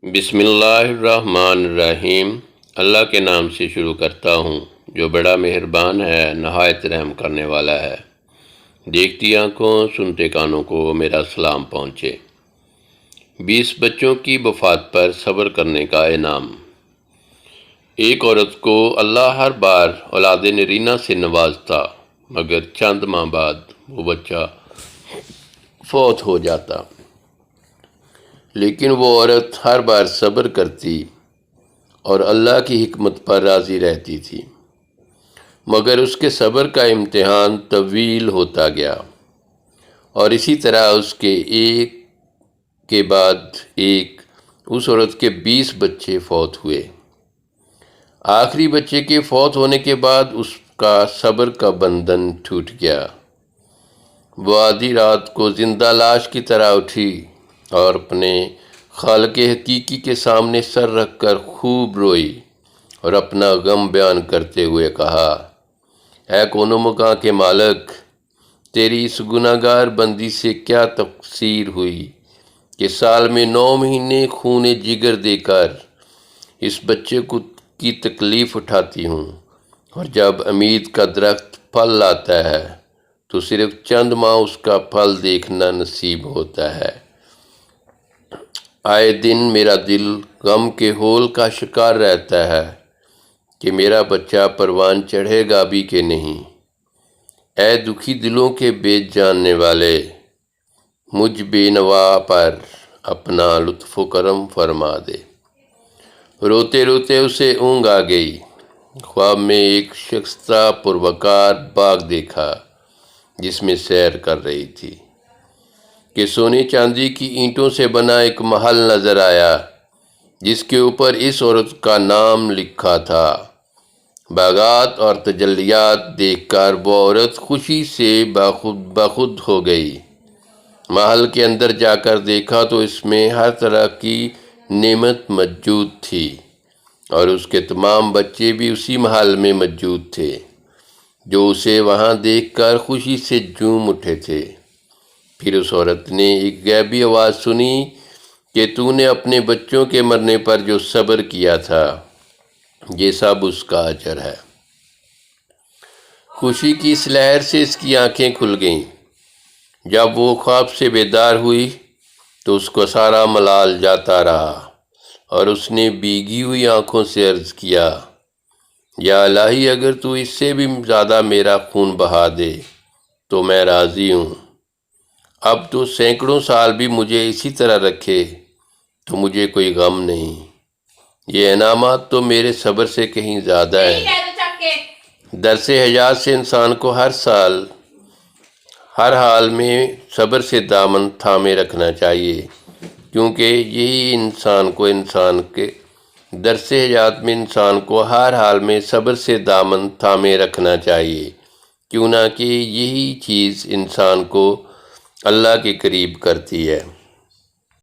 بسم اللہ الرحمن الرحیم۔ اللہ کے نام سے شروع کرتا ہوں جو بڑا مہربان ہے، نہایت رحم کرنے والا ہے۔ دیکھتی آنکھوں سنتے کانوں کو میرا سلام پہنچے۔ 20 بچوں کی وفات پر صبر کرنے کا انعام۔ ایک عورت کو اللہ ہر بار اولاد نرینہ سے نوازتا، مگر چند ماہ بعد وہ بچہ فوت ہو جاتا، لیکن وہ عورت ہر بار صبر کرتی اور اللہ کی حکمت پر راضی رہتی تھی، مگر اس کے صبر کا امتحان طویل ہوتا گیا اور اسی طرح اس کے ایک کے بعد ایک اس عورت کے 20 بچے فوت ہوئے۔ آخری بچے کے فوت ہونے کے بعد اس کا صبر کا بندھن ٹوٹ گیا۔ وہ آدھی رات کو زندہ لاش کی طرح اٹھی اور اپنے خالق حقیقی کے سامنے سر رکھ کر خوب روئی اور اپنا غم بیان کرتے ہوئے کہا، اے کون و مکان کے مالک، تیری اس گناہ گار بندی سے کیا تقصیر ہوئی کہ سال میں 9 مہینے خون جگر دے کر اس بچے کی تکلیف اٹھاتی ہوں، اور جب امید کا درخت پھل لاتا ہے تو صرف چند ماہ اس کا پھل دیکھنا نصیب ہوتا ہے۔ آئے دن میرا دل غم کے ہول کا شکار رہتا ہے کہ میرا بچہ پروان چڑھے گا بھی کہ نہیں۔ اے دکھی دلوں کے بیچ جاننے والے، مجھ بے نوا پر اپنا لطف و کرم فرما دے۔ روتے روتے اسے اونگ آ گئی۔ خواب میں ایک شائستہ پروقار باغ دیکھا جس میں سیر کر رہی تھی کہ سونے چاندی کی اینٹوں سے بنا ایک محل نظر آیا جس کے اوپر اس عورت کا نام لکھا تھا۔ باغات اور تجلیات دیکھ کر وہ عورت خوشی سے باخود ہو گئی۔ محل کے اندر جا کر دیکھا تو اس میں ہر طرح کی نعمت موجود تھی اور اس کے تمام بچے بھی اسی محل میں موجود تھے جو اسے وہاں دیکھ کر خوشی سے جھوم اٹھے تھے۔ پھر اس عورت نے ایک غیبی آواز سنی کہ تو نے اپنے بچوں کے مرنے پر جو صبر کیا تھا یہ سب اس کا اجر ہے۔ خوشی کی اس لہر سے اس کی آنکھیں کھل گئیں۔ جب وہ خواب سے بیدار ہوئی تو اس کو سارا ملال جاتا رہا اور اس نے بھیگی ہوئی آنکھوں سے عرض کیا، یا الہی، اگر تو اس سے بھی زیادہ میرا خون بہا دے تو میں راضی ہوں۔ اب تو سینکڑوں سال بھی مجھے اسی طرح رکھے تو مجھے کوئی غم نہیں۔ یہ انعامات تو میرے صبر سے کہیں زیادہ ہیں۔ درس حیات سے انسان کو ہر سال ہر حال میں صبر سے دامن تھامے رکھنا چاہیے، کیونکہ یہی انسان کے درس حیات میں انسان کو ہر حال میں صبر سے دامن تھامے رکھنا چاہیے، کیوں نہ کہ یہی چیز انسان کو اللہ کے قریب کرتی ہے۔